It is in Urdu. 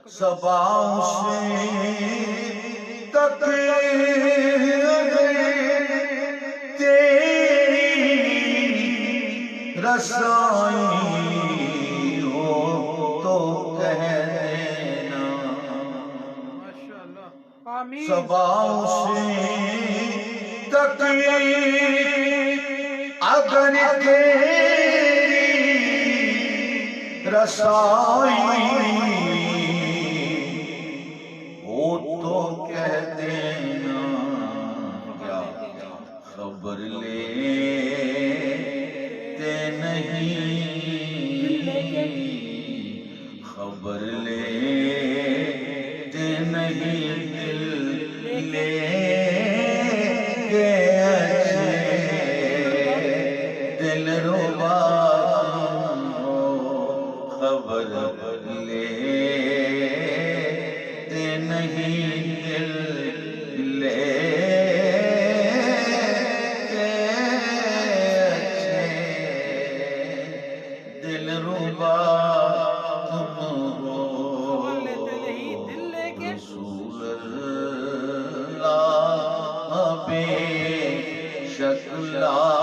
صباؤں سے تک تیری رسائی ہو تو کہہ دینا، صباؤں سے تک اگر تیری رسائی ہو تو کہہ دینا، کیا خبر لیتے نہیں، خبر لیتے نہیں، دل لے کے اچھے دل ربا خبر لیتے نہیں، دل لے کے اچھے دل ربا تم ہو، رسول اللہ بے شک لا